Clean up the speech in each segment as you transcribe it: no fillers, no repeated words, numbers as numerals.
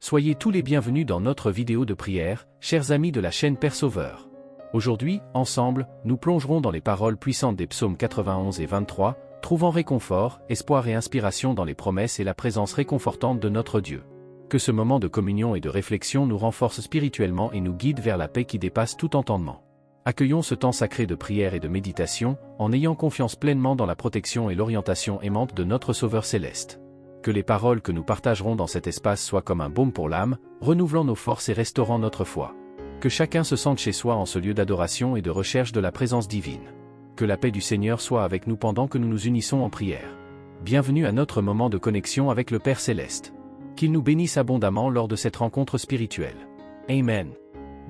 Soyez tous les bienvenus dans notre vidéo de prière, chers amis de la chaîne Père Sauveur. Aujourd'hui, ensemble, nous plongerons dans les paroles puissantes des psaumes 91 et 23, trouvant réconfort, espoir et inspiration dans les promesses et la présence réconfortante de notre Dieu. Que ce moment de communion et de réflexion nous renforce spirituellement et nous guide vers la paix qui dépasse tout entendement. Accueillons ce temps sacré de prière et de méditation, en ayant confiance pleinement dans la protection et l'orientation aimante de notre Sauveur céleste. Que les paroles que nous partagerons dans cet espace soient comme un baume pour l'âme, renouvelant nos forces et restaurant notre foi. Que chacun se sente chez soi en ce lieu d'adoration et de recherche de la présence divine. Que la paix du Seigneur soit avec nous pendant que nous nous unissons en prière. Bienvenue à notre moment de connexion avec le Père Céleste. Qu'il nous bénisse abondamment lors de cette rencontre spirituelle. Amen.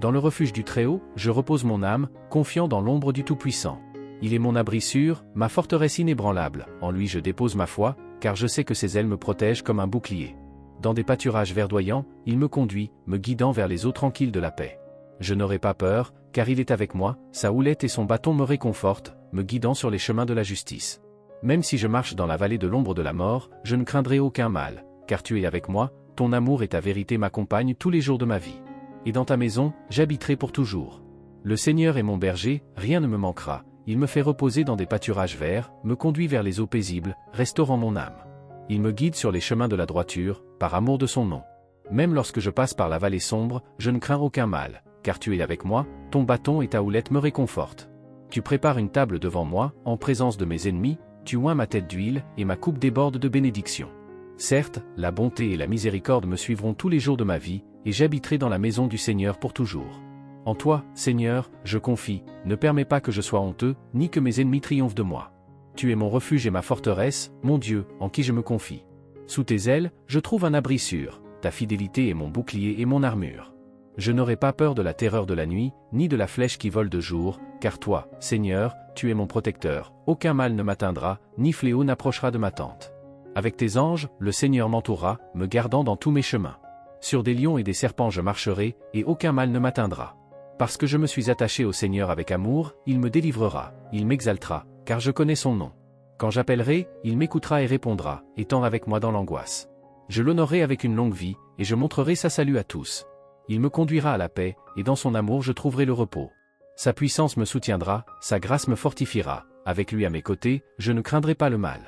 Dans le refuge du Très-Haut, je repose mon âme, confiant dans l'ombre du Tout-Puissant. Il est mon abri sûr, ma forteresse inébranlable, en lui je dépose ma foi, car je sais que ses ailes me protègent comme un bouclier. Dans des pâturages verdoyants, il me conduit, me guidant vers les eaux tranquilles de la paix. Je n'aurai pas peur, car il est avec moi, sa houlette et son bâton me réconfortent, me guidant sur les chemins de la justice. Même si je marche dans la vallée de l'ombre de la mort, je ne craindrai aucun mal, car tu es avec moi, ton amour et ta vérité m'accompagnent tous les jours de ma vie. Et dans ta maison, j'habiterai pour toujours. Le Seigneur est mon berger, rien ne me manquera. Il me fait reposer dans des pâturages verts, me conduit vers les eaux paisibles, restaurant mon âme. Il me guide sur les chemins de la droiture, par amour de son nom. Même lorsque je passe par la vallée sombre, je ne crains aucun mal, car tu es avec moi, ton bâton et ta houlette me réconfortent. Tu prépares une table devant moi, en présence de mes ennemis, tu oins ma tête d'huile, et ma coupe déborde de bénédictions. Certes, la bonté et la miséricorde me suivront tous les jours de ma vie, et j'habiterai dans la maison du Seigneur pour toujours. En toi, Seigneur, je confie, ne permets pas que je sois honteux, ni que mes ennemis triomphent de moi. Tu es mon refuge et ma forteresse, mon Dieu, en qui je me confie. Sous tes ailes, je trouve un abri sûr, ta fidélité est mon bouclier et mon armure. Je n'aurai pas peur de la terreur de la nuit, ni de la flèche qui vole de jour, car toi, Seigneur, tu es mon protecteur, aucun mal ne m'atteindra, ni fléau n'approchera de ma tente. Avec tes anges, le Seigneur m'entourera, me gardant dans tous mes chemins. Sur des lions et des serpents je marcherai, et aucun mal ne m'atteindra. Parce que je me suis attaché au Seigneur avec amour, il me délivrera, il m'exaltera, car je connais son nom. Quand j'appellerai, il m'écoutera et répondra, étant avec moi dans l'angoisse. Je l'honorerai avec une longue vie, et je montrerai sa salut à tous. Il me conduira à la paix, et dans son amour je trouverai le repos. Sa puissance me soutiendra, sa grâce me fortifiera, avec lui à mes côtés, je ne craindrai pas le mal.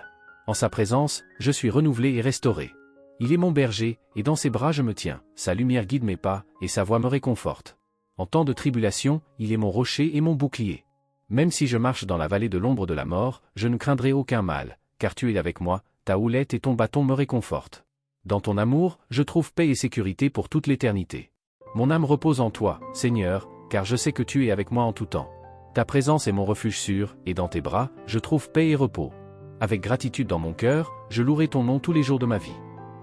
En sa présence, je suis renouvelé et restauré. Il est mon berger, et dans ses bras je me tiens, sa lumière guide mes pas, et sa voix me réconforte. En temps de tribulation, il est mon rocher et mon bouclier. Même si je marche dans la vallée de l'ombre de la mort, je ne craindrai aucun mal, car tu es avec moi, ta houlette et ton bâton me réconfortent. Dans ton amour, je trouve paix et sécurité pour toute l'éternité. Mon âme repose en toi, Seigneur, car je sais que tu es avec moi en tout temps. Ta présence est mon refuge sûr, et dans tes bras, je trouve paix et repos. Avec gratitude dans mon cœur, je louerai ton nom tous les jours de ma vie.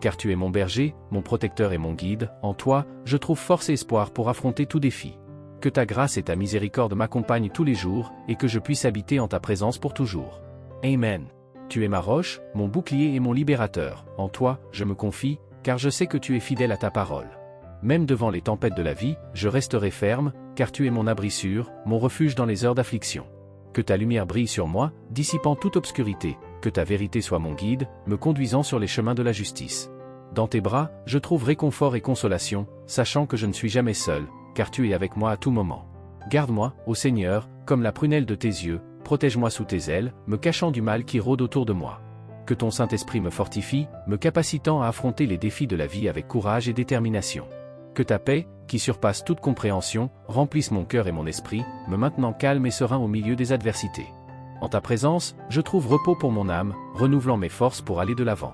Car tu es mon berger, mon protecteur et mon guide, en toi, je trouve force et espoir pour affronter tout défi. Que ta grâce et ta miséricorde m'accompagnent tous les jours, et que je puisse habiter en ta présence pour toujours. Amen. Tu es ma roche, mon bouclier et mon libérateur, en toi, je me confie, car je sais que tu es fidèle à ta parole. Même devant les tempêtes de la vie, je resterai ferme, car tu es mon abri sûr, mon refuge dans les heures d'affliction. Que ta lumière brille sur moi, dissipant toute obscurité, que ta vérité soit mon guide, me conduisant sur les chemins de la justice. Dans tes bras, je trouve réconfort et consolation, sachant que je ne suis jamais seul, car tu es avec moi à tout moment. Garde-moi, ô Seigneur, comme la prunelle de tes yeux, protège-moi sous tes ailes, me cachant du mal qui rôde autour de moi. Que ton Saint-Esprit me fortifie, me capacitant à affronter les défis de la vie avec courage et détermination. Que ta paix, qui surpasse toute compréhension, remplisse mon cœur et mon esprit, me maintenant calme et serein au milieu des adversités. En ta présence, je trouve repos pour mon âme, renouvelant mes forces pour aller de l'avant.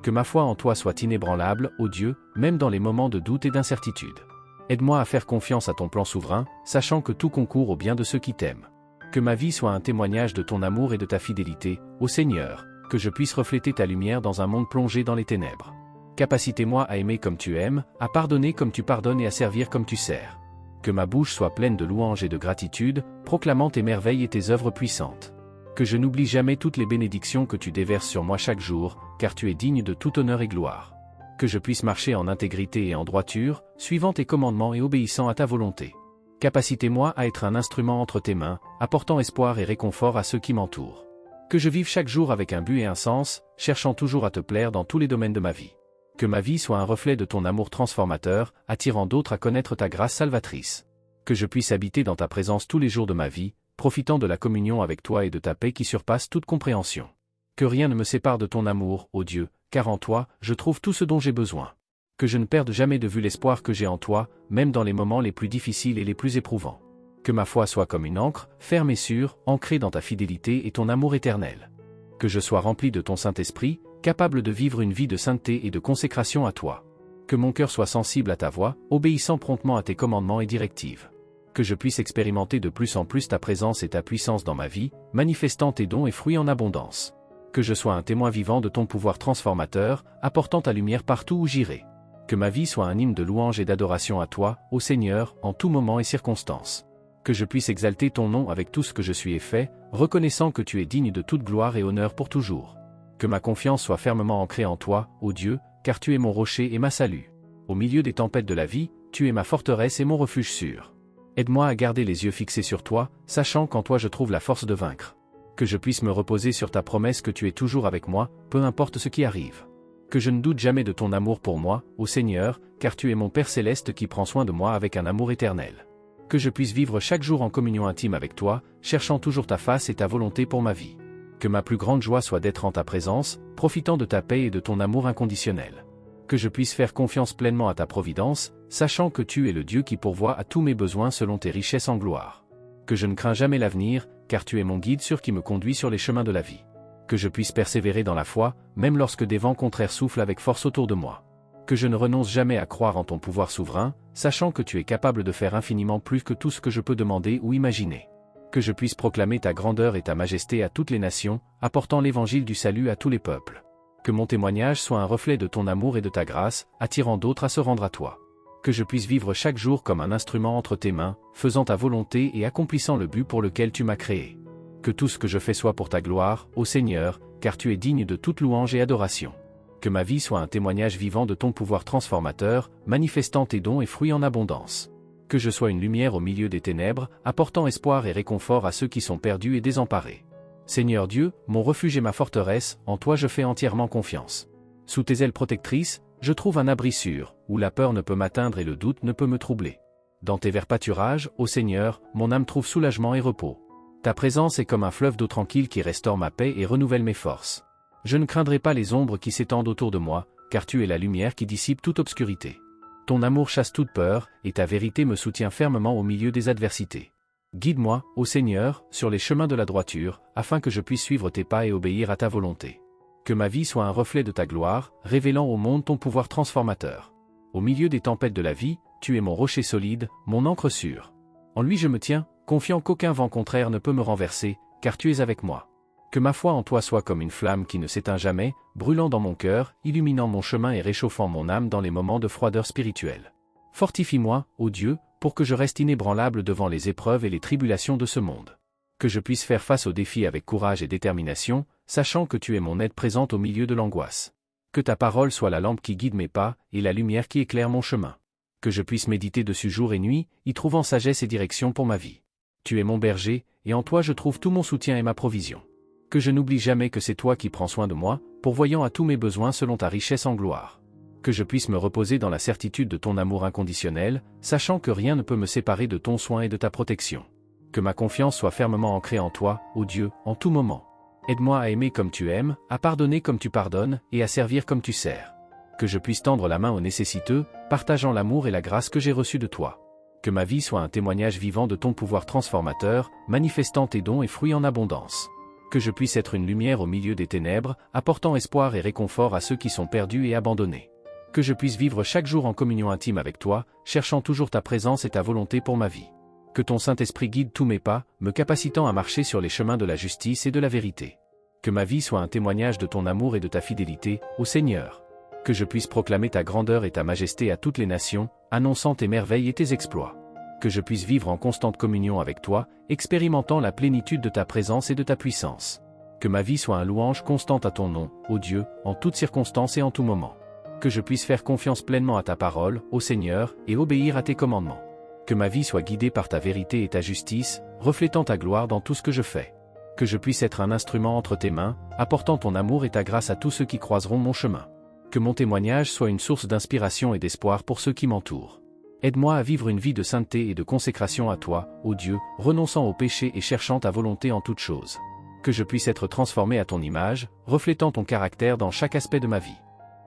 Que ma foi en toi soit inébranlable, ô Dieu, même dans les moments de doute et d'incertitude. Aide-moi à faire confiance à ton plan souverain, sachant que tout concourt au bien de ceux qui t'aiment. Que ma vie soit un témoignage de ton amour et de ta fidélité, ô Seigneur, que je puisse refléter ta lumière dans un monde plongé dans les ténèbres. Capacite-moi à aimer comme tu aimes, à pardonner comme tu pardonnes et à servir comme tu sers. Que ma bouche soit pleine de louanges et de gratitude, proclamant tes merveilles et tes œuvres puissantes. Que je n'oublie jamais toutes les bénédictions que tu déverses sur moi chaque jour, car tu es digne de tout honneur et gloire. Que je puisse marcher en intégrité et en droiture, suivant tes commandements et obéissant à ta volonté. Capacite-moi à être un instrument entre tes mains, apportant espoir et réconfort à ceux qui m'entourent. Que je vive chaque jour avec un but et un sens, cherchant toujours à te plaire dans tous les domaines de ma vie. Que ma vie soit un reflet de ton amour transformateur, attirant d'autres à connaître ta grâce salvatrice. Que je puisse habiter dans ta présence tous les jours de ma vie, profitant de la communion avec toi et de ta paix qui surpasse toute compréhension. Que rien ne me sépare de ton amour, ô Dieu, car en toi, je trouve tout ce dont j'ai besoin. Que je ne perde jamais de vue l'espoir que j'ai en toi, même dans les moments les plus difficiles et les plus éprouvants. Que ma foi soit comme une ancre, ferme et sûre, ancrée dans ta fidélité et ton amour éternel. Que je sois rempli de ton Saint-Esprit, capable de vivre une vie de sainteté et de consécration à toi. Que mon cœur soit sensible à ta voix, obéissant promptement à tes commandements et directives. Que je puisse expérimenter de plus en plus ta présence et ta puissance dans ma vie, manifestant tes dons et fruits en abondance. Que je sois un témoin vivant de ton pouvoir transformateur, apportant ta lumière partout où j'irai. Que ma vie soit un hymne de louange et d'adoration à toi, ô Seigneur, en tout moment et circonstance. Que je puisse exalter ton nom avec tout ce que je suis et fais, reconnaissant que tu es digne de toute gloire et honneur pour toujours. Que ma confiance soit fermement ancrée en toi, ô Dieu, car tu es mon rocher et ma salut. Au milieu des tempêtes de la vie, tu es ma forteresse et mon refuge sûr. Aide-moi à garder les yeux fixés sur toi, sachant qu'en toi je trouve la force de vaincre. Que je puisse me reposer sur ta promesse que tu es toujours avec moi, peu importe ce qui arrive. Que je ne doute jamais de ton amour pour moi, ô Seigneur, car tu es mon Père céleste qui prend soin de moi avec un amour éternel. Que je puisse vivre chaque jour en communion intime avec toi, cherchant toujours ta face et ta volonté pour ma vie. Que ma plus grande joie soit d'être en ta présence, profitant de ta paix et de ton amour inconditionnel. Que je puisse faire confiance pleinement à ta providence, sachant que tu es le Dieu qui pourvoit à tous mes besoins selon tes richesses en gloire. Que je ne crains jamais l'avenir, car tu es mon guide sûr qui me conduit sur les chemins de la vie. Que je puisse persévérer dans la foi, même lorsque des vents contraires soufflent avec force autour de moi. Que je ne renonce jamais à croire en ton pouvoir souverain, sachant que tu es capable de faire infiniment plus que tout ce que je peux demander ou imaginer. Que je puisse proclamer ta grandeur et ta majesté à toutes les nations, apportant l'évangile du salut à tous les peuples. Que mon témoignage soit un reflet de ton amour et de ta grâce, attirant d'autres à se rendre à toi. Que je puisse vivre chaque jour comme un instrument entre tes mains, faisant ta volonté et accomplissant le but pour lequel tu m'as créé. Que tout ce que je fais soit pour ta gloire, ô Seigneur, car tu es digne de toute louange et adoration. Que ma vie soit un témoignage vivant de ton pouvoir transformateur, manifestant tes dons et fruits en abondance. Que je sois une lumière au milieu des ténèbres, apportant espoir et réconfort à ceux qui sont perdus et désemparés. Seigneur Dieu, mon refuge et ma forteresse, en toi je fais entièrement confiance. Sous tes ailes protectrices, je trouve un abri sûr, où la peur ne peut m'atteindre et le doute ne peut me troubler. Dans tes verts pâturages, ô Seigneur, mon âme trouve soulagement et repos. Ta présence est comme un fleuve d'eau tranquille qui restaure ma paix et renouvelle mes forces. Je ne craindrai pas les ombres qui s'étendent autour de moi, car tu es la lumière qui dissipe toute obscurité. Ton amour chasse toute peur, et ta vérité me soutient fermement au milieu des adversités. Guide-moi, ô Seigneur, sur les chemins de la droiture, afin que je puisse suivre tes pas et obéir à ta volonté. Que ma vie soit un reflet de ta gloire, révélant au monde ton pouvoir transformateur. Au milieu des tempêtes de la vie, tu es mon rocher solide, mon ancre sûre. En lui je me tiens, confiant qu'aucun vent contraire ne peut me renverser, car tu es avec moi. Que ma foi en toi soit comme une flamme qui ne s'éteint jamais, brûlant dans mon cœur, illuminant mon chemin et réchauffant mon âme dans les moments de froideur spirituelle. Fortifie-moi, ô Dieu, pour que je reste inébranlable devant les épreuves et les tribulations de ce monde. Que je puisse faire face aux défis avec courage et détermination, sachant que tu es mon aide présente au milieu de l'angoisse. Que ta parole soit la lampe qui guide mes pas, et la lumière qui éclaire mon chemin. Que je puisse méditer dessus jour et nuit, y trouvant sagesse et direction pour ma vie. Tu es mon berger, et en toi je trouve tout mon soutien et ma provision. Que je n'oublie jamais que c'est toi qui prends soin de moi, pourvoyant à tous mes besoins selon ta richesse en gloire. Que je puisse me reposer dans la certitude de ton amour inconditionnel, sachant que rien ne peut me séparer de ton soin et de ta protection. Que ma confiance soit fermement ancrée en toi, ô Dieu, en tout moment. Aide-moi à aimer comme tu aimes, à pardonner comme tu pardonnes, et à servir comme tu sers. Que je puisse tendre la main aux nécessiteux, partageant l'amour et la grâce que j'ai reçus de toi. Que ma vie soit un témoignage vivant de ton pouvoir transformateur, manifestant tes dons et fruits en abondance. Que je puisse être une lumière au milieu des ténèbres, apportant espoir et réconfort à ceux qui sont perdus et abandonnés. Que je puisse vivre chaque jour en communion intime avec toi, cherchant toujours ta présence et ta volonté pour ma vie. Que ton Saint-Esprit guide tous mes pas, me capacitant à marcher sur les chemins de la justice et de la vérité. Que ma vie soit un témoignage de ton amour et de ta fidélité, ô Seigneur. Que je puisse proclamer ta grandeur et ta majesté à toutes les nations, annonçant tes merveilles et tes exploits. Que je puisse vivre en constante communion avec toi, expérimentant la plénitude de ta présence et de ta puissance. Que ma vie soit un louange constante à ton nom, ô Dieu, en toutes circonstances et en tout moment. Que je puisse faire confiance pleinement à ta parole, ô Seigneur, et obéir à tes commandements. Que ma vie soit guidée par ta vérité et ta justice, reflétant ta gloire dans tout ce que je fais. Que je puisse être un instrument entre tes mains, apportant ton amour et ta grâce à tous ceux qui croiseront mon chemin. Que mon témoignage soit une source d'inspiration et d'espoir pour ceux qui m'entourent. Aide-moi à vivre une vie de sainteté et de consécration à toi, ô Dieu, renonçant au péché et cherchant ta volonté en toutes choses. Que je puisse être transformé à ton image, reflétant ton caractère dans chaque aspect de ma vie.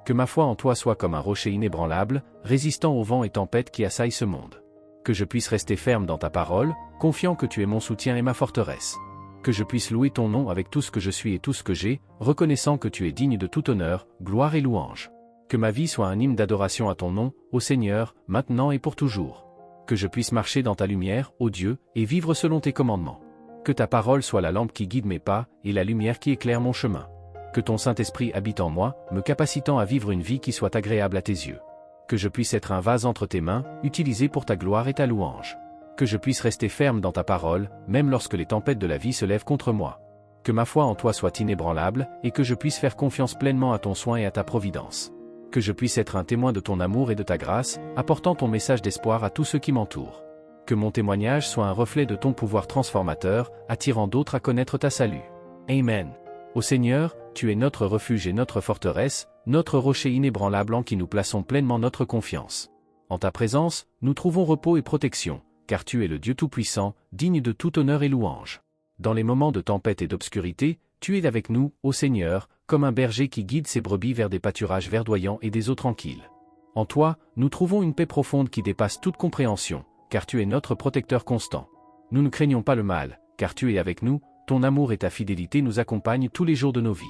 Que ma foi en toi soit comme un rocher inébranlable, résistant aux vents et tempêtes qui assaillent ce monde. Que je puisse rester ferme dans ta parole, confiant que tu es mon soutien et ma forteresse. Que je puisse louer ton nom avec tout ce que je suis et tout ce que j'ai, reconnaissant que tu es digne de tout honneur, gloire et louange. Que ma vie soit un hymne d'adoration à ton nom, ô Seigneur, maintenant et pour toujours. Que je puisse marcher dans ta lumière, ô Dieu, et vivre selon tes commandements. Que ta parole soit la lampe qui guide mes pas, et la lumière qui éclaire mon chemin. Que ton Saint-Esprit habite en moi, me capacitant à vivre une vie qui soit agréable à tes yeux. Que je puisse être un vase entre tes mains, utilisé pour ta gloire et ta louange. Que je puisse rester ferme dans ta parole, même lorsque les tempêtes de la vie se lèvent contre moi. Que ma foi en toi soit inébranlable, et que je puisse faire confiance pleinement à ton soin et à ta providence. Que je puisse être un témoin de ton amour et de ta grâce, apportant ton message d'espoir à tous ceux qui m'entourent. Que mon témoignage soit un reflet de ton pouvoir transformateur, attirant d'autres à connaître ta salut. Amen. Ô Seigneur, tu es notre refuge et notre forteresse, notre rocher inébranlable en qui nous plaçons pleinement notre confiance. En ta présence, nous trouvons repos et protection, car tu es le Dieu Tout-Puissant, digne de tout honneur et louange. Dans les moments de tempête et d'obscurité, tu es avec nous, ô Seigneur, comme un berger qui guide ses brebis vers des pâturages verdoyants et des eaux tranquilles. En toi, nous trouvons une paix profonde qui dépasse toute compréhension, car tu es notre protecteur constant. Nous ne craignons pas le mal, car tu es avec nous, ton amour et ta fidélité nous accompagnent tous les jours de nos vies.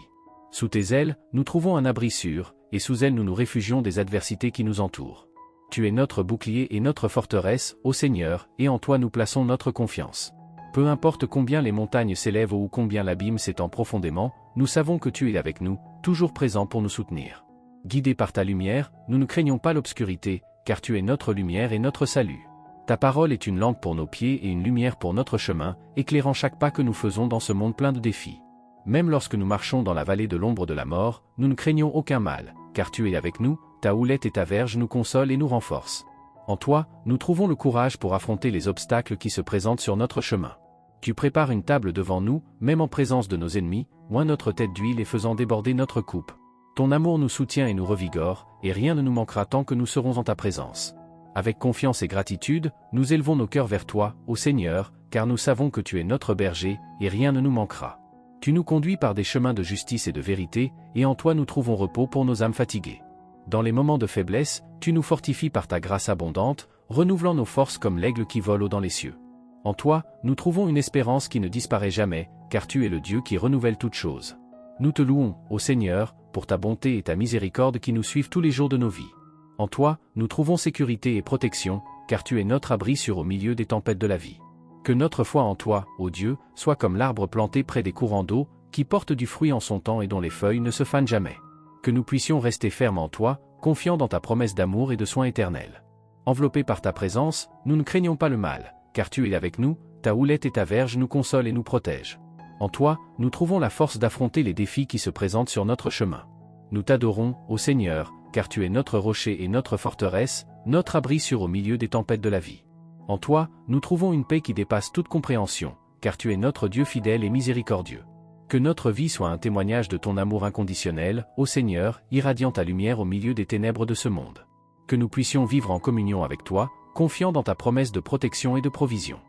Sous tes ailes, nous trouvons un abri sûr, et sous elles nous nous réfugions des adversités qui nous entourent. Tu es notre bouclier et notre forteresse, ô Seigneur, et en toi nous plaçons notre confiance. Peu importe combien les montagnes s'élèvent ou combien l'abîme s'étend profondément, nous savons que tu es avec nous, toujours présent pour nous soutenir. Guidés par ta lumière, nous ne craignons pas l'obscurité, car tu es notre lumière et notre salut. Ta parole est une lampe pour nos pieds et une lumière pour notre chemin, éclairant chaque pas que nous faisons dans ce monde plein de défis. Même lorsque nous marchons dans la vallée de l'ombre de la mort, nous ne craignons aucun mal, car tu es avec nous, ta houlette et ta verge nous consolent et nous renforcent. En toi, nous trouvons le courage pour affronter les obstacles qui se présentent sur notre chemin. Tu prépares une table devant nous, même en présence de nos ennemis, oins notre tête d'huile et faisant déborder notre coupe. Ton amour nous soutient et nous revigore, et rien ne nous manquera tant que nous serons en ta présence. Avec confiance et gratitude, nous élevons nos cœurs vers toi, ô Seigneur, car nous savons que tu es notre berger, et rien ne nous manquera. Tu nous conduis par des chemins de justice et de vérité, et en toi nous trouvons repos pour nos âmes fatiguées. Dans les moments de faiblesse, tu nous fortifies par ta grâce abondante, renouvelant nos forces comme l'aigle qui vole haut dans les cieux. En toi, nous trouvons une espérance qui ne disparaît jamais, car tu es le Dieu qui renouvelle toutes choses. Nous te louons, ô Seigneur, pour ta bonté et ta miséricorde qui nous suivent tous les jours de nos vies. En toi, nous trouvons sécurité et protection, car tu es notre abri sûr au milieu des tempêtes de la vie. Que notre foi en toi, ô Dieu, soit comme l'arbre planté près des courants d'eau, qui porte du fruit en son temps et dont les feuilles ne se fanent jamais. Que nous puissions rester fermes en toi, confiants dans ta promesse d'amour et de soins éternels. Enveloppés par ta présence, nous ne craignons pas le mal, car tu es avec nous, ta houlette et ta verge nous consolent et nous protègent. En toi, nous trouvons la force d'affronter les défis qui se présentent sur notre chemin. Nous t'adorons, ô Seigneur, car tu es notre rocher et notre forteresse, notre abri sûr au milieu des tempêtes de la vie. En toi, nous trouvons une paix qui dépasse toute compréhension, car tu es notre Dieu fidèle et miséricordieux. Que notre vie soit un témoignage de ton amour inconditionnel, ô Seigneur, irradiant ta lumière au milieu des ténèbres de ce monde. Que nous puissions vivre en communion avec toi, confiants dans ta promesse de protection et de provision.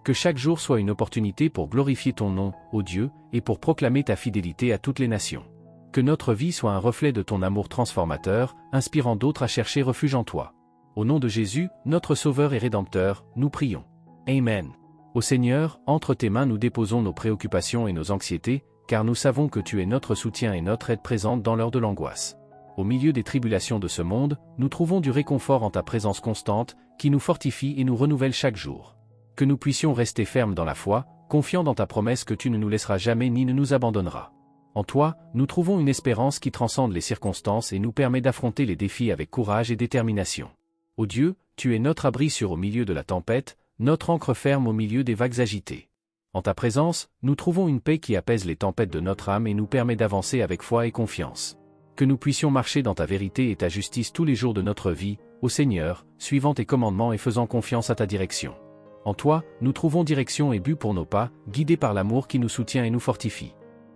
Que chaque jour soit une opportunité pour glorifier ton nom, ô Dieu, et pour proclamer ta fidélité à toutes les nations. Que notre vie soit un reflet de ton amour transformateur, inspirant d'autres à chercher refuge en toi. Au nom de Jésus, notre Sauveur et Rédempteur, nous prions. Amen. Ô Seigneur, entre tes mains nous déposons nos préoccupations et nos anxiétés, car nous savons que tu es notre soutien et notre aide présente dans l'heure de l'angoisse. Au milieu des tribulations de ce monde, nous trouvons du réconfort en ta présence constante, qui nous fortifie et nous renouvelle chaque jour. Que nous puissions rester fermes dans la foi, confiants dans ta promesse que tu ne nous laisseras jamais ni ne nous abandonneras. En toi, nous trouvons une espérance qui transcende les circonstances et nous permet d'affronter les défis avec courage et détermination. Ô Dieu, tu es notre abri sûr au milieu de la tempête, notre ancre ferme au milieu des vagues agitées. En ta présence, nous trouvons une paix qui apaise les tempêtes de notre âme et nous permet d'avancer avec foi et confiance. Que nous puissions marcher dans ta vérité et ta justice tous les jours de notre vie, ô Seigneur, suivant tes commandements et faisant confiance à ta direction. En toi, nous trouvons direction et but pour nos pas, guidés par l'amour qui nous soutient et nous fortifie.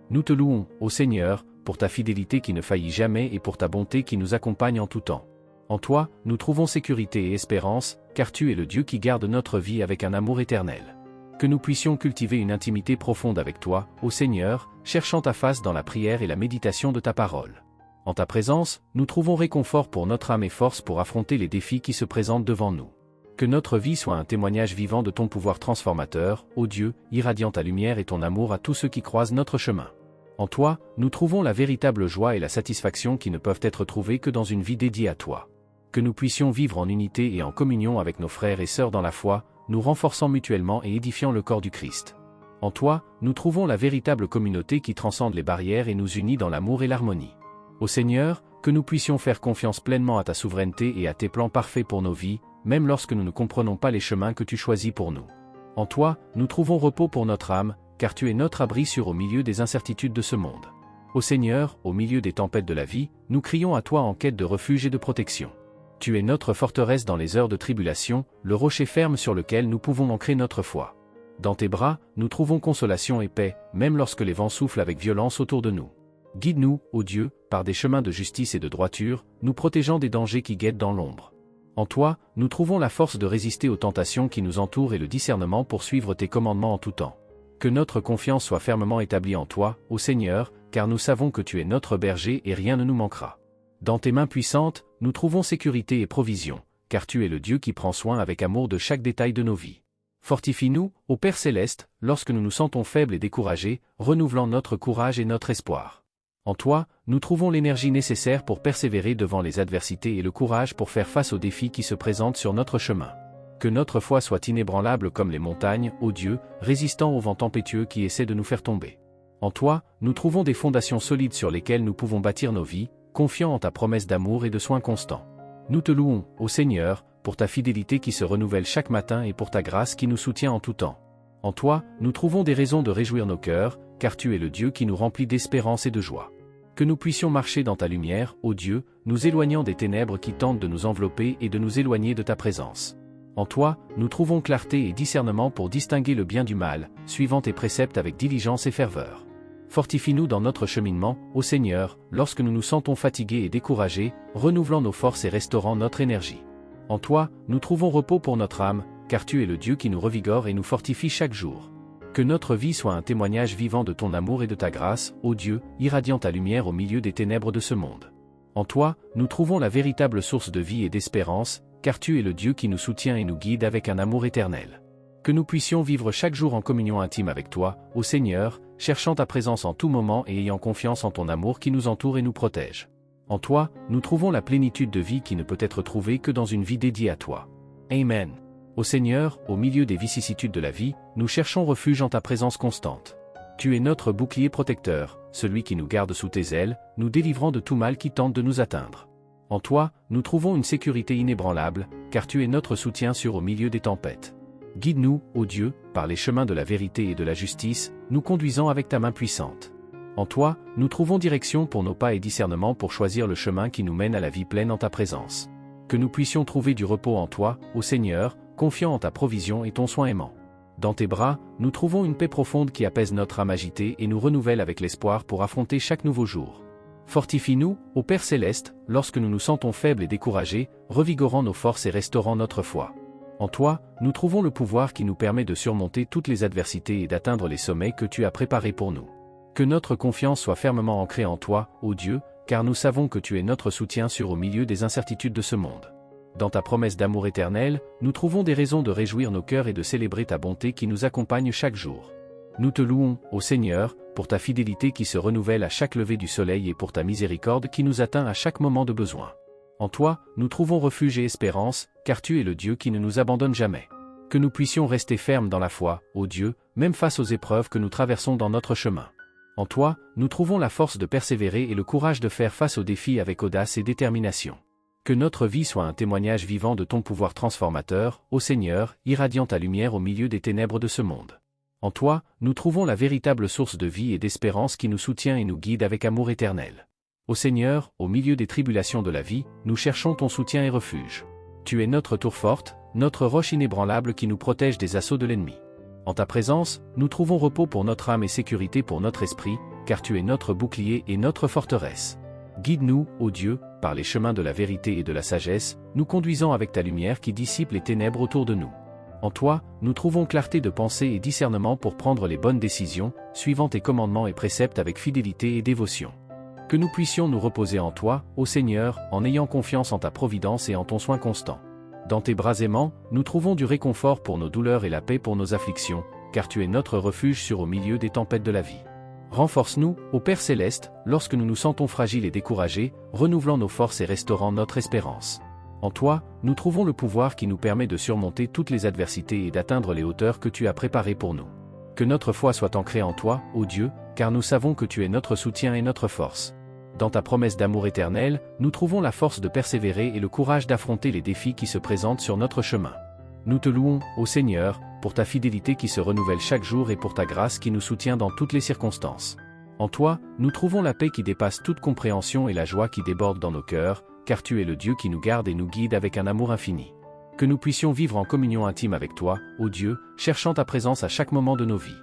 Nous te louons, ô Seigneur, pour ta fidélité qui ne faillit jamais et pour ta bonté qui nous accompagne en tout temps. En toi, nous trouvons sécurité et espérance, car tu es le Dieu qui garde notre vie avec un amour éternel. Que nous puissions cultiver une intimité profonde avec toi, ô Seigneur, cherchant ta face dans la prière et la méditation de ta parole. En ta présence, nous trouvons réconfort pour notre âme et force pour affronter les défis qui se présentent devant nous. Que notre vie soit un témoignage vivant de ton pouvoir transformateur, ô Dieu, irradiant ta lumière et ton amour à tous ceux qui croisent notre chemin. En toi, nous trouvons la véritable joie et la satisfaction qui ne peuvent être trouvées que dans une vie dédiée à toi. Que nous puissions vivre en unité et en communion avec nos frères et sœurs dans la foi, nous renforçant mutuellement et édifiant le corps du Christ. En toi, nous trouvons la véritable communauté qui transcende les barrières et nous unit dans l'amour et l'harmonie. Ô Seigneur, que nous puissions faire confiance pleinement à ta souveraineté et à tes plans parfaits pour nos vies, même lorsque nous ne comprenons pas les chemins que tu choisis pour nous. En toi, nous trouvons repos pour notre âme, car tu es notre abri sûr au milieu des incertitudes de ce monde. Ô Seigneur, au milieu des tempêtes de la vie, nous crions à toi en quête de refuge et de protection. Tu es notre forteresse dans les heures de tribulation, le rocher ferme sur lequel nous pouvons ancrer notre foi. Dans tes bras, nous trouvons consolation et paix, même lorsque les vents soufflent avec violence autour de nous. Guide-nous, ô Dieu, par des chemins de justice et de droiture, nous protégeant des dangers qui guettent dans l'ombre. En toi, nous trouvons la force de résister aux tentations qui nous entourent et le discernement pour suivre tes commandements en tout temps. Que notre confiance soit fermement établie en toi, ô Seigneur, car nous savons que tu es notre berger et rien ne nous manquera. Dans tes mains puissantes, nous trouvons sécurité et provision, car tu es le Dieu qui prend soin avec amour de chaque détail de nos vies. Fortifie-nous, ô Père céleste, lorsque nous nous sentons faibles et découragés, renouvelant notre courage et notre espoir. En toi, nous trouvons l'énergie nécessaire pour persévérer devant les adversités et le courage pour faire face aux défis qui se présentent sur notre chemin. Que notre foi soit inébranlable comme les montagnes, ô Dieu, résistant aux vents tempétueux qui essaient de nous faire tomber. En toi, nous trouvons des fondations solides sur lesquelles nous pouvons bâtir nos vies, confiants en ta promesse d'amour et de soins constants. Nous te louons, ô Seigneur, pour ta fidélité qui se renouvelle chaque matin et pour ta grâce qui nous soutient en tout temps. En toi, nous trouvons des raisons de réjouir nos cœurs, car tu es le Dieu qui nous remplit d'espérance et de joie. Que nous puissions marcher dans ta lumière, ô Dieu, nous éloignant des ténèbres qui tentent de nous envelopper et de nous éloigner de ta présence. En toi, nous trouvons clarté et discernement pour distinguer le bien du mal, suivant tes préceptes avec diligence et ferveur. Fortifie-nous dans notre cheminement, ô Seigneur, lorsque nous nous sentons fatigués et découragés, renouvelant nos forces et restaurant notre énergie. En toi, nous trouvons repos pour notre âme, car tu es le Dieu qui nous revigore et nous fortifie chaque jour. Que notre vie soit un témoignage vivant de ton amour et de ta grâce, ô Dieu, irradiant ta lumière au milieu des ténèbres de ce monde. En toi, nous trouvons la véritable source de vie et d'espérance, car tu es le Dieu qui nous soutient et nous guide avec un amour éternel. Que nous puissions vivre chaque jour en communion intime avec toi, ô Seigneur, cherchant ta présence en tout moment et ayant confiance en ton amour qui nous entoure et nous protège. En toi, nous trouvons la plénitude de vie qui ne peut être trouvée que dans une vie dédiée à toi. Amen. Ô Seigneur, au milieu des vicissitudes de la vie, nous cherchons refuge en ta présence constante. Tu es notre bouclier protecteur, celui qui nous garde sous tes ailes, nous délivrant de tout mal qui tente de nous atteindre. En toi, nous trouvons une sécurité inébranlable, car tu es notre soutien sûr au milieu des tempêtes. Guide-nous, ô Dieu, par les chemins de la vérité et de la justice, nous conduisant avec ta main puissante. En toi, nous trouvons direction pour nos pas et discernement pour choisir le chemin qui nous mène à la vie pleine en ta présence. Que nous puissions trouver du repos en toi, ô Seigneur, confiant en ta provision et ton soin aimant. Dans tes bras, nous trouvons une paix profonde qui apaise notre âme agitée et nous renouvelle avec l'espoir pour affronter chaque nouveau jour. Fortifie-nous, ô Père céleste, lorsque nous nous sentons faibles et découragés, revigorant nos forces et restaurant notre foi. En toi, nous trouvons le pouvoir qui nous permet de surmonter toutes les adversités et d'atteindre les sommets que tu as préparés pour nous. Que notre confiance soit fermement ancrée en toi, ô Dieu, car nous savons que tu es notre soutien sûr au milieu des incertitudes de ce monde. Dans ta promesse d'amour éternel, nous trouvons des raisons de réjouir nos cœurs et de célébrer ta bonté qui nous accompagne chaque jour. Nous te louons, ô Seigneur, pour ta fidélité qui se renouvelle à chaque lever du soleil et pour ta miséricorde qui nous atteint à chaque moment de besoin. En toi, nous trouvons refuge et espérance, car tu es le Dieu qui ne nous abandonne jamais. Que nous puissions rester fermes dans la foi, ô Dieu, même face aux épreuves que nous traversons dans notre chemin. En toi, nous trouvons la force de persévérer et le courage de faire face aux défis avec audace et détermination. Que notre vie soit un témoignage vivant de ton pouvoir transformateur, ô Seigneur, irradiant ta lumière au milieu des ténèbres de ce monde. En toi, nous trouvons la véritable source de vie et d'espérance qui nous soutient et nous guide avec amour éternel. Ô Seigneur, au milieu des tribulations de la vie, nous cherchons ton soutien et refuge. Tu es notre tour forte, notre roche inébranlable qui nous protège des assauts de l'ennemi. En ta présence, nous trouvons repos pour notre âme et sécurité pour notre esprit, car tu es notre bouclier et notre forteresse. Guide-nous, ô Dieu, par les chemins de la vérité et de la sagesse, nous conduisant avec ta lumière qui dissipe les ténèbres autour de nous. En toi, nous trouvons clarté de pensée et discernement pour prendre les bonnes décisions, suivant tes commandements et préceptes avec fidélité et dévotion. Que nous puissions nous reposer en toi, ô Seigneur, en ayant confiance en ta providence et en ton soin constant. Dans tes bras aimants, nous trouvons du réconfort pour nos douleurs et la paix pour nos afflictions, car tu es notre refuge sûr au milieu des tempêtes de la vie. Renforce-nous, ô Père céleste, lorsque nous nous sentons fragiles et découragés, renouvelant nos forces et restaurant notre espérance. En toi, nous trouvons le pouvoir qui nous permet de surmonter toutes les adversités et d'atteindre les hauteurs que tu as préparées pour nous. Que notre foi soit ancrée en toi, ô Dieu, car nous savons que tu es notre soutien et notre force. Dans ta promesse d'amour éternel, nous trouvons la force de persévérer et le courage d'affronter les défis qui se présentent sur notre chemin. Nous te louons, ô Seigneur, pour ta fidélité qui se renouvelle chaque jour et pour ta grâce qui nous soutient dans toutes les circonstances. En toi, nous trouvons la paix qui dépasse toute compréhension et la joie qui déborde dans nos cœurs, car tu es le Dieu qui nous garde et nous guide avec un amour infini. Que nous puissions vivre en communion intime avec toi, ô Dieu, cherchant ta présence à chaque moment de nos vies.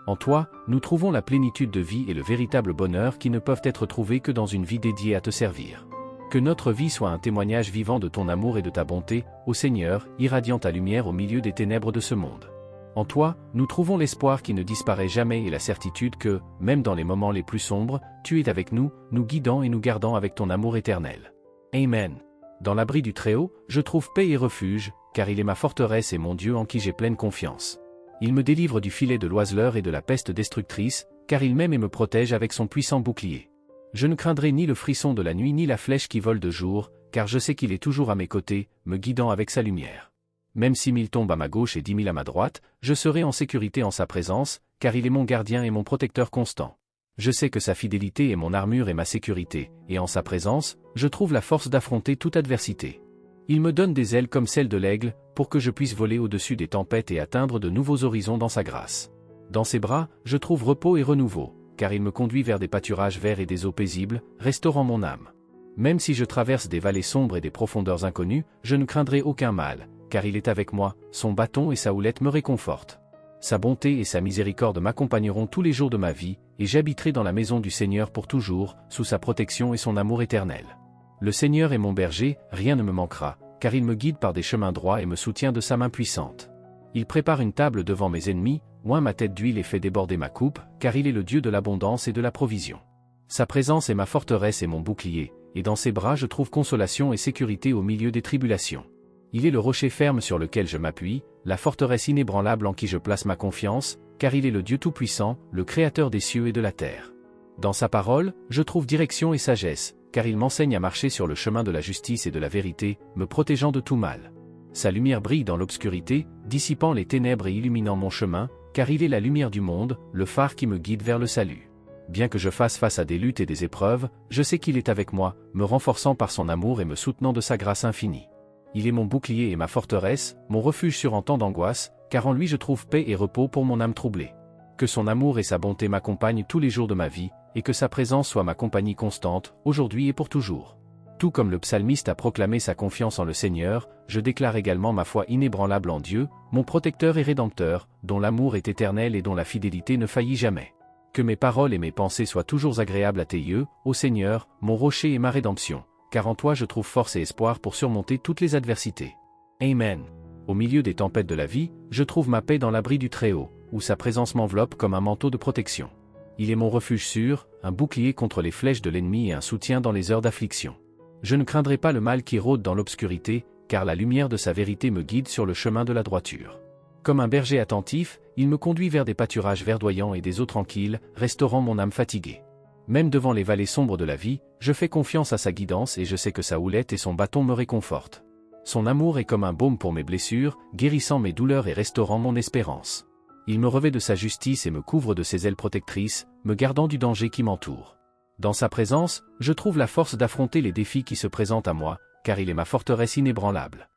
En toi, nous trouvons la plénitude de vie et le véritable bonheur qui ne peuvent être trouvés que dans une vie dédiée à te servir. Que notre vie soit un témoignage vivant de ton amour et de ta bonté, ô Seigneur, irradiant ta lumière au milieu des ténèbres de ce monde. En toi, nous trouvons l'espoir qui ne disparaît jamais et la certitude que, même dans les moments les plus sombres, tu es avec nous, nous guidant et nous gardant avec ton amour éternel. Amen. Dans l'abri du Très-Haut, je trouve paix et refuge, car il est ma forteresse et mon Dieu en qui j'ai pleine confiance. Il me délivre du filet de l'oiseleur et de la peste destructrice, car il m'aime et me protège avec son puissant bouclier. Je ne craindrai ni le frisson de la nuit ni la flèche qui vole de jour, car je sais qu'il est toujours à mes côtés, me guidant avec sa lumière. Même si 1000 tombent à ma gauche et 10 000 à ma droite, je serai en sécurité en sa présence, car il est mon gardien et mon protecteur constant. Je sais que sa fidélité est mon armure et ma sécurité, et en sa présence, je trouve la force d'affronter toute adversité. Il me donne des ailes comme celles de l'aigle, pour que je puisse voler au-dessus des tempêtes et atteindre de nouveaux horizons dans sa grâce. Dans ses bras, je trouve repos et renouveau, car il me conduit vers des pâturages verts et des eaux paisibles, restaurant mon âme. Même si je traverse des vallées sombres et des profondeurs inconnues, je ne craindrai aucun mal, car il est avec moi, son bâton et sa houlette me réconfortent. Sa bonté et sa miséricorde m'accompagneront tous les jours de ma vie, et j'habiterai dans la maison du Seigneur pour toujours, sous sa protection et son amour éternel. Le Seigneur est mon berger, rien ne me manquera, car il me guide par des chemins droits et me soutient de sa main puissante. Il prépare une table devant mes ennemis, oint ma tête d'huile et fait déborder ma coupe, car il est le Dieu de l'abondance et de la provision. Sa présence est ma forteresse et mon bouclier, et dans ses bras je trouve consolation et sécurité au milieu des tribulations. Il est le rocher ferme sur lequel je m'appuie, la forteresse inébranlable en qui je place ma confiance, car il est le Dieu Tout-Puissant, le Créateur des cieux et de la terre. Dans sa parole, je trouve direction et sagesse, car il m'enseigne à marcher sur le chemin de la justice et de la vérité, me protégeant de tout mal. Sa lumière brille dans l'obscurité, dissipant les ténèbres et illuminant mon chemin, car il est la lumière du monde, le phare qui me guide vers le salut. Bien que je fasse face à des luttes et des épreuves, je sais qu'il est avec moi, me renforçant par son amour et me soutenant de sa grâce infinie. Il est mon bouclier et ma forteresse, mon refuge sur en temps d'angoisse, car en lui je trouve paix et repos pour mon âme troublée. Que son amour et sa bonté m'accompagnent tous les jours de ma vie, et que sa présence soit ma compagnie constante, aujourd'hui et pour toujours. Tout comme le psalmiste a proclamé sa confiance en le Seigneur, je déclare également ma foi inébranlable en Dieu, mon protecteur et rédempteur, dont l'amour est éternel et dont la fidélité ne faillit jamais. Que mes paroles et mes pensées soient toujours agréables à tes yeux, ô Seigneur, mon rocher et ma rédemption, car en toi je trouve force et espoir pour surmonter toutes les adversités. Amen. Au milieu des tempêtes de la vie, je trouve ma paix dans l'abri du Très-Haut, où sa présence m'enveloppe comme un manteau de protection. Il est mon refuge sûr, un bouclier contre les flèches de l'ennemi et un soutien dans les heures d'affliction. Je ne craindrai pas le mal qui rôde dans l'obscurité, car la lumière de sa vérité me guide sur le chemin de la droiture. Comme un berger attentif, il me conduit vers des pâturages verdoyants et des eaux tranquilles, restaurant mon âme fatiguée. Même devant les vallées sombres de la vie, je fais confiance à sa guidance et je sais que sa houlette et son bâton me réconfortent. Son amour est comme un baume pour mes blessures, guérissant mes douleurs et restaurant mon espérance. Il me revêt de sa justice et me couvre de ses ailes protectrices, me gardant du danger qui m'entoure. Dans sa présence, je trouve la force d'affronter les défis qui se présentent à moi, car il est ma forteresse inébranlable.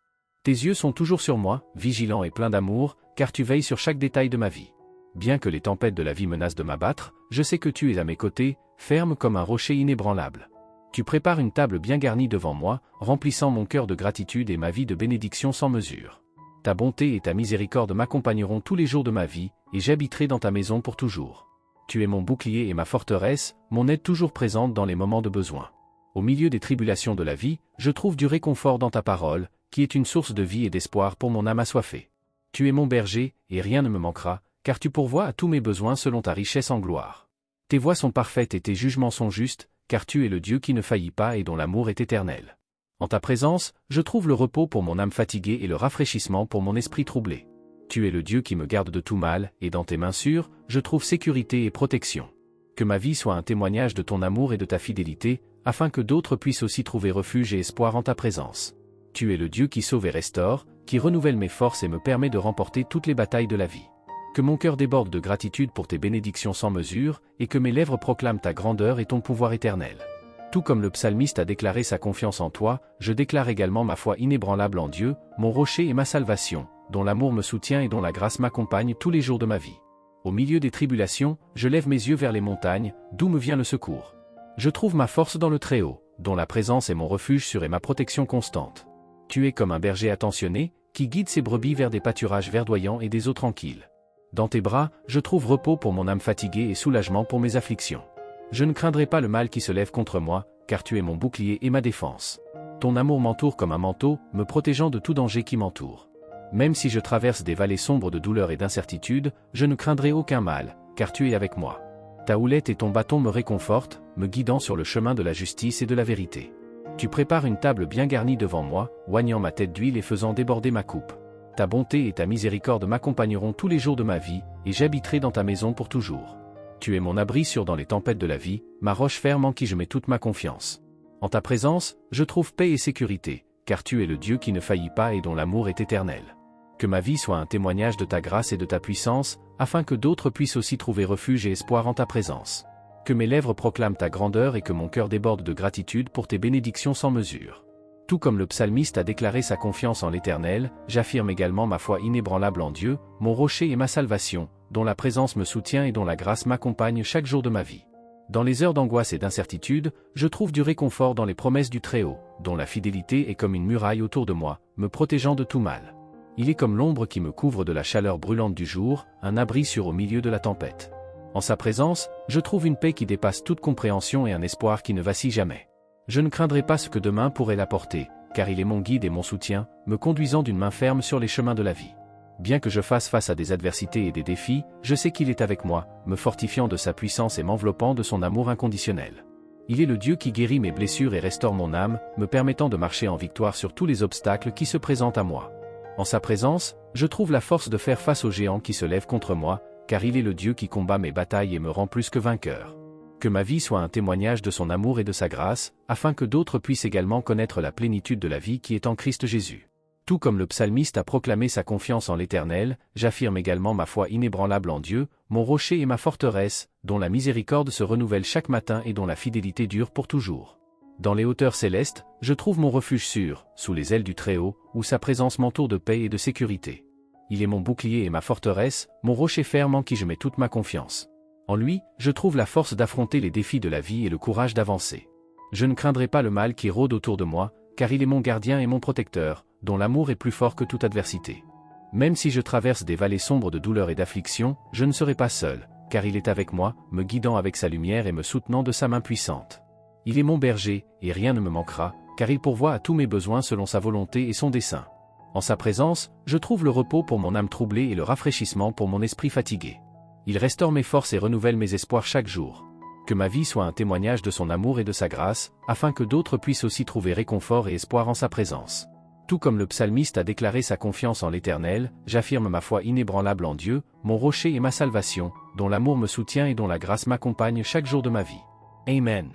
Tes yeux sont toujours sur moi, vigilants et pleins d'amour, car tu veilles sur chaque détail de ma vie. Bien que les tempêtes de la vie menacent de m'abattre, je sais que tu es à mes côtés, ferme comme un rocher inébranlable. Tu prépares une table bien garnie devant moi, remplissant mon cœur de gratitude et ma vie de bénédiction sans mesure. Ta bonté et ta miséricorde m'accompagneront tous les jours de ma vie, et j'habiterai dans ta maison pour toujours. Tu es mon bouclier et ma forteresse, mon aide toujours présente dans les moments de besoin. Au milieu des tribulations de la vie, je trouve du réconfort dans ta parole, qui est une source de vie et d'espoir pour mon âme assoiffée. Tu es mon berger, et rien ne me manquera, car tu pourvois à tous mes besoins selon ta richesse en gloire. Tes voies sont parfaites et tes jugements sont justes, car tu es le Dieu qui ne faillit pas et dont l'amour est éternel. En ta présence, je trouve le repos pour mon âme fatiguée et le rafraîchissement pour mon esprit troublé. Tu es le Dieu qui me garde de tout mal, et dans tes mains sûres, je trouve sécurité et protection. Que ma vie soit un témoignage de ton amour et de ta fidélité, afin que d'autres puissent aussi trouver refuge et espoir en ta présence. Tu es le Dieu qui sauve et restaure, qui renouvelle mes forces et me permet de remporter toutes les batailles de la vie. Que mon cœur déborde de gratitude pour tes bénédictions sans mesure, et que mes lèvres proclament ta grandeur et ton pouvoir éternel. Tout comme le psalmiste a déclaré sa confiance en toi, je déclare également ma foi inébranlable en Dieu, mon rocher et ma salvation, dont l'amour me soutient et dont la grâce m'accompagne tous les jours de ma vie. Au milieu des tribulations, je lève mes yeux vers les montagnes, d'où me vient le secours. Je trouve ma force dans le Très-Haut, dont la présence est mon refuge sûr et ma protection constante. Tu es comme un berger attentionné, qui guide ses brebis vers des pâturages verdoyants et des eaux tranquilles. Dans tes bras, je trouve repos pour mon âme fatiguée et soulagement pour mes afflictions. Je ne craindrai pas le mal qui se lève contre moi, car tu es mon bouclier et ma défense. Ton amour m'entoure comme un manteau, me protégeant de tout danger qui m'entoure. Même si je traverse des vallées sombres de douleur et d'incertitude, je ne craindrai aucun mal, car tu es avec moi. Ta houlette et ton bâton me réconfortent, me guidant sur le chemin de la justice et de la vérité. Tu prépares une table bien garnie devant moi, oignant ma tête d'huile et faisant déborder ma coupe. Ta bonté et ta miséricorde m'accompagneront tous les jours de ma vie, et j'habiterai dans ta maison pour toujours. Tu es mon abri sûr dans les tempêtes de la vie, ma roche ferme en qui je mets toute ma confiance. En ta présence, je trouve paix et sécurité, car tu es le Dieu qui ne faillit pas et dont l'amour est éternel. Que ma vie soit un témoignage de ta grâce et de ta puissance, afin que d'autres puissent aussi trouver refuge et espoir en ta présence. Que mes lèvres proclament ta grandeur et que mon cœur déborde de gratitude pour tes bénédictions sans mesure. Tout comme le psalmiste a déclaré sa confiance en l'Éternel, j'affirme également ma foi inébranlable en Dieu, mon rocher et ma salvation, dont la présence me soutient et dont la grâce m'accompagne chaque jour de ma vie. Dans les heures d'angoisse et d'incertitude, je trouve du réconfort dans les promesses du Très-Haut, dont la fidélité est comme une muraille autour de moi, me protégeant de tout mal. Il est comme l'ombre qui me couvre de la chaleur brûlante du jour, un abri sûr au milieu de la tempête. En sa présence, je trouve une paix qui dépasse toute compréhension et un espoir qui ne vacille jamais. Je ne craindrai pas ce que demain pourrait l'apporter, car il est mon guide et mon soutien, me conduisant d'une main ferme sur les chemins de la vie. Bien que je fasse face à des adversités et des défis, je sais qu'il est avec moi, me fortifiant de sa puissance et m'enveloppant de son amour inconditionnel. Il est le Dieu qui guérit mes blessures et restaure mon âme, me permettant de marcher en victoire sur tous les obstacles qui se présentent à moi. En sa présence, je trouve la force de faire face aux géants qui se lèvent contre moi, car il est le Dieu qui combat mes batailles et me rend plus que vainqueur. Que ma vie soit un témoignage de son amour et de sa grâce, afin que d'autres puissent également connaître la plénitude de la vie qui est en Christ Jésus. Tout comme le psalmiste a proclamé sa confiance en l'Éternel, j'affirme également ma foi inébranlable en Dieu, mon rocher et ma forteresse, dont la miséricorde se renouvelle chaque matin et dont la fidélité dure pour toujours. Dans les hauteurs célestes, je trouve mon refuge sûr, sous les ailes du Très-Haut, où sa présence m'entoure de paix et de sécurité. Il est mon bouclier et ma forteresse, mon rocher ferme en qui je mets toute ma confiance. En lui, je trouve la force d'affronter les défis de la vie et le courage d'avancer. Je ne craindrai pas le mal qui rôde autour de moi, car il est mon gardien et mon protecteur, dont l'amour est plus fort que toute adversité. Même si je traverse des vallées sombres de douleur et d'affliction, je ne serai pas seul, car il est avec moi, me guidant avec sa lumière et me soutenant de sa main puissante. Il est mon berger, et rien ne me manquera, car il pourvoit à tous mes besoins selon sa volonté et son dessein. En sa présence, je trouve le repos pour mon âme troublée et le rafraîchissement pour mon esprit fatigué. Il restaure mes forces et renouvelle mes espoirs chaque jour. Que ma vie soit un témoignage de son amour et de sa grâce, afin que d'autres puissent aussi trouver réconfort et espoir en sa présence. Tout comme le psalmiste a déclaré sa confiance en l'Éternel, j'affirme ma foi inébranlable en Dieu, mon rocher et ma salvation, dont l'amour me soutient et dont la grâce m'accompagne chaque jour de ma vie. Amen.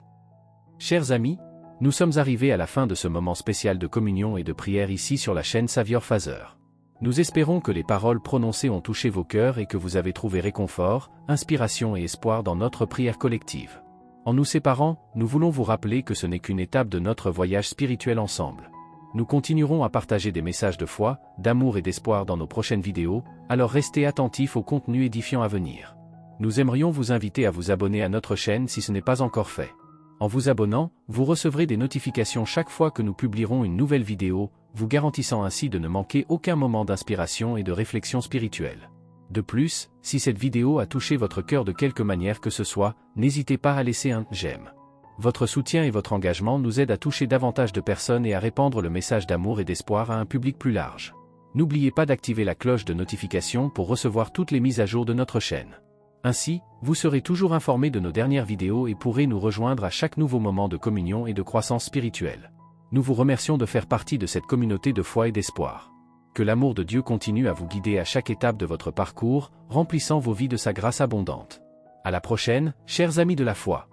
Chers amis, nous sommes arrivés à la fin de ce moment spécial de communion et de prière ici sur la chaîne Savior Father. Nous espérons que les paroles prononcées ont touché vos cœurs et que vous avez trouvé réconfort, inspiration et espoir dans notre prière collective. En nous séparant, nous voulons vous rappeler que ce n'est qu'une étape de notre voyage spirituel ensemble. Nous continuerons à partager des messages de foi, d'amour et d'espoir dans nos prochaines vidéos, alors restez attentifs au contenu édifiant à venir. Nous aimerions vous inviter à vous abonner à notre chaîne si ce n'est pas encore fait. En vous abonnant, vous recevrez des notifications chaque fois que nous publierons une nouvelle vidéo, vous garantissant ainsi de ne manquer aucun moment d'inspiration et de réflexion spirituelle. De plus, si cette vidéo a touché votre cœur de quelque manière que ce soit, n'hésitez pas à laisser un « j'aime ». Votre soutien et votre engagement nous aident à toucher davantage de personnes et à répandre le message d'amour et d'espoir à un public plus large. N'oubliez pas d'activer la cloche de notification pour recevoir toutes les mises à jour de notre chaîne. Ainsi, vous serez toujours informé de nos dernières vidéos et pourrez nous rejoindre à chaque nouveau moment de communion et de croissance spirituelle. Nous vous remercions de faire partie de cette communauté de foi et d'espoir. Que l'amour de Dieu continue à vous guider à chaque étape de votre parcours, remplissant vos vies de sa grâce abondante. À la prochaine, chers amis de la foi.